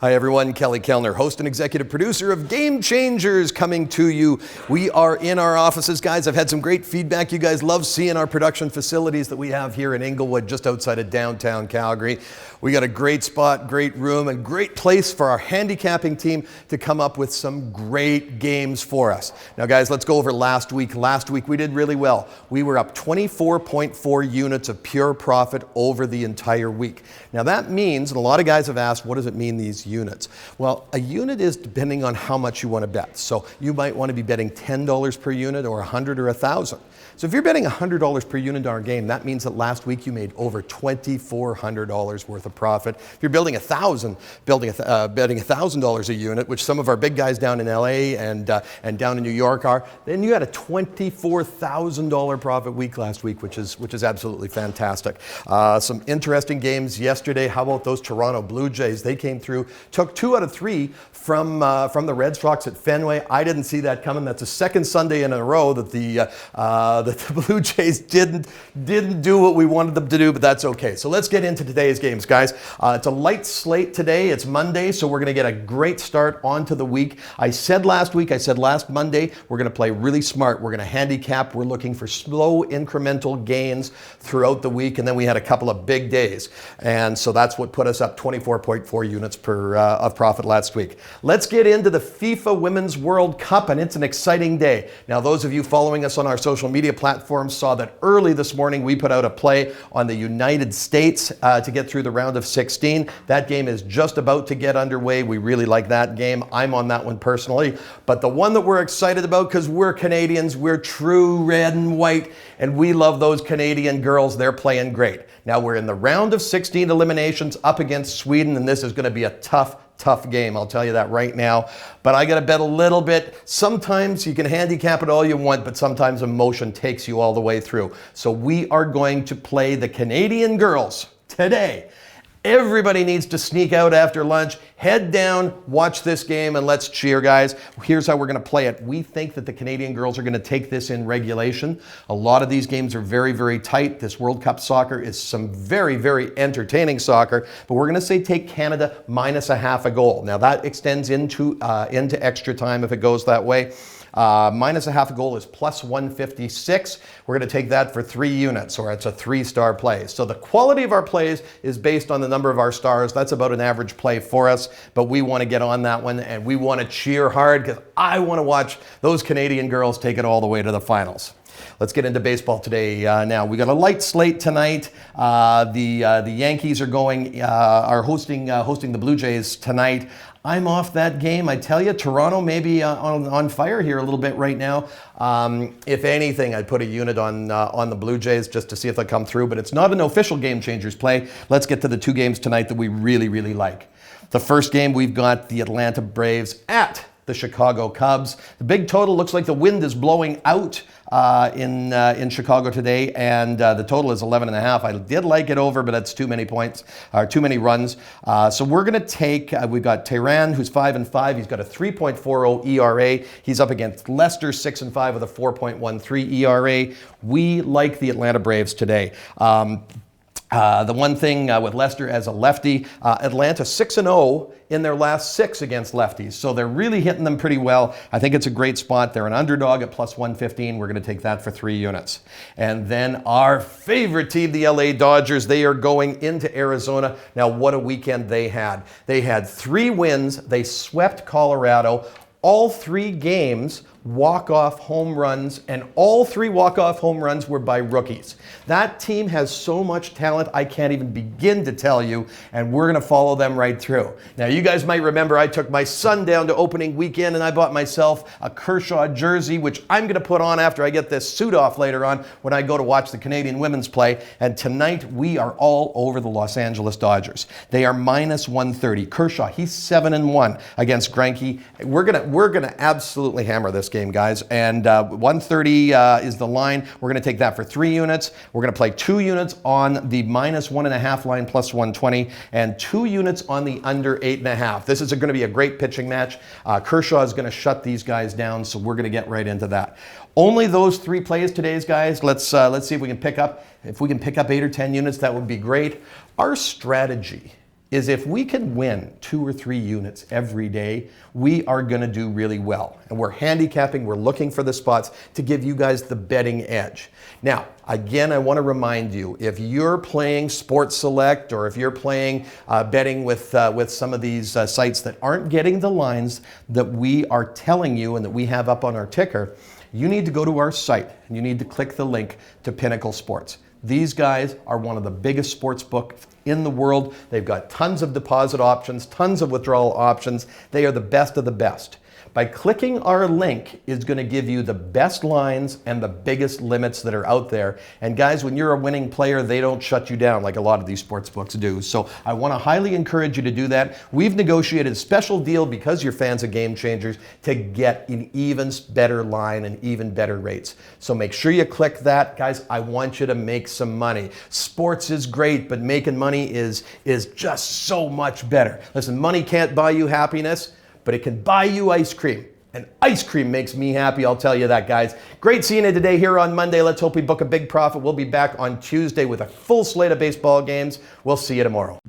Hi everyone, Kelly Kellner, host and executive producer of Game Changers, coming to you. We are in our offices, guys. I've had some great feedback. You guys love seeing our production facilities that we have here in Inglewood, just outside of downtown Calgary. We got a great spot, great room, and great place for our handicapping team to come up with some great games for us. Now guys, let's go over last week. Last week we did really well. We were up 24.4 units of pure profit over the entire week. Now that means, and a lot of guys have asked, what does it mean, these units? Well, a unit is depending on how much you want to bet. So you might want to be betting $10 per unit or $100 or $1,000. So if you're betting $100 per unit on our game, that means that last week you made over $2,400 worth of profit. If you're building betting $1,000 a unit, which some of our big guys down in LA and down in New York are, then you had a $24,000 profit week last week, which is absolutely fantastic. Some interesting games yesterday. How about those Toronto Blue Jays? They came through, took 2 out of 3 from the Red Sox at Fenway. I didn't see that coming. That's the second Sunday in a row that the Blue Jays didn't do what we wanted them to do, but that's okay. So let's get into today's games, guys. It's a light slate today. It's Monday, so we're going to get a great start onto the week. I said last Monday, we're going to play really smart. We're going to handicap. We're looking for slow incremental gains throughout the week, and then we had a couple of big days. And so that's what put us up 24.4 units of profit last week. Let's get into the FIFA Women's World Cup, and it's an exciting day. Now, those of you following us on our social media platforms saw that early this morning we put out a play on the United States to get through the round of 16. That game is just about to get underway. We really like that game. I'm on that one personally. But the one that we're excited about, because we're Canadians, we're true red and white, and we love those Canadian girls. They're playing great. Now we're in the round of 16 eliminations up against Sweden, and this is going to be a tough game. I'll tell you that right now. But I got to bet a little bit. Sometimes you can handicap it all you want, but sometimes emotion takes you all the way through. So we are going to play the Canadian girls today. Everybody needs to sneak out after lunch, head down, watch this game, and let's cheer, guys. Here's how we're going to play it. We think that the Canadian girls are going to take this in regulation. A lot of these games are very, very tight. This World Cup soccer is some very, very entertaining soccer, but we're going to say take Canada minus a half a goal. Now that extends into extra time if it goes that way. Minus a half a goal is plus 156. We're going to take that for 3 units, or it's a 3-star play. So the quality of our plays is based on the number of our stars. That's about an average play for us, but we want to get on that one, and we want to cheer hard because I want to watch those Canadian girls take it all the way to the finals. Let's get into baseball today. Now we got a light slate tonight. The Yankees are hosting the Blue Jays tonight. I'm off that game. I tell you, Toronto may be on fire here a little bit right now. If anything, I'd put a unit on the Blue Jays just to see if they come through, but it's not an official Game Changers play. Let's get to the 2 games tonight that we really, really like. The first game, we've got the Atlanta Braves at the Chicago Cubs. The big total looks like the wind is blowing out in Chicago today, and the total is 11.5. I did like it over, but that's too many points, or too many runs. So we're going to take, we've got Tehran, who's 5-5. He's got a 3.40 ERA. He's up against Leicester, 6-5 with a 4.13 ERA. We like the Atlanta Braves today. The one thing with Leicester as a lefty, Atlanta 6-0 in their last 6 against lefties. So they're really hitting them pretty well. I think it's a great spot. They're an underdog at plus 115. We're going to take that for 3 units. And then our favorite team, the LA Dodgers, they are going into Arizona. Now, what a weekend they had. They had 3 wins. They swept Colorado. All 3 games walk-off home runs, and all 3 walk-off home runs were by rookies. That team has so much talent, I can't even begin to tell you, and we're going to follow them right through. Now, you guys might remember I took my son down to opening weekend, and I bought myself a Kershaw jersey, which I'm going to put on after I get this suit off later on when I go to watch the Canadian women's play. And tonight, we are all over the Los Angeles Dodgers. They are minus 130. Kershaw, he's 7-1 against Greinke. We're gonna absolutely hammer this game, guys. And 130 is the line. We're going to take that for 3 units. We're going to play 2 units on the minus 1.5 line, plus 120, and 2 units on the under 8.5. This is going to be a great pitching match. Kershaw is going to shut these guys down, so we're going to get right into that. Only those 3 plays today, guys. Let's see if we can pick up. If we can pick up 8 or 10 units, that would be great. Our strategy is if we can win 2 or 3 units every day, we are going to do really well. And we're handicapping, we're looking for the spots to give you guys the betting edge. Now, again, I want to remind you, if you're playing Sports Select or if you're playing betting with some of these sites that aren't getting the lines that we are telling you and that we have up on our ticker, you need to go to our site and you need to click the link to Pinnacle Sports. These guys are one of the biggest sports books in the world. They've got tons of deposit options, tons of withdrawal options. They are the best of the best. By clicking our link is going to give you the best lines and the biggest limits that are out there. And guys, when you're a winning player, they don't shut you down like a lot of these sports books do. So I want to highly encourage you to do that. We've negotiated a special deal because you're fans of Game Changers to get an even better line and even better rates. So make sure you click that. Guys, I want you to make some money. Sports is great, but making money is just so much better. Listen, money can't buy you happiness, but it can buy you ice cream. And ice cream makes me happy, I'll tell you that, guys. Great seeing you today here on Monday. Let's hope we book a big profit. We'll be back on Tuesday with a full slate of baseball games. We'll see you tomorrow.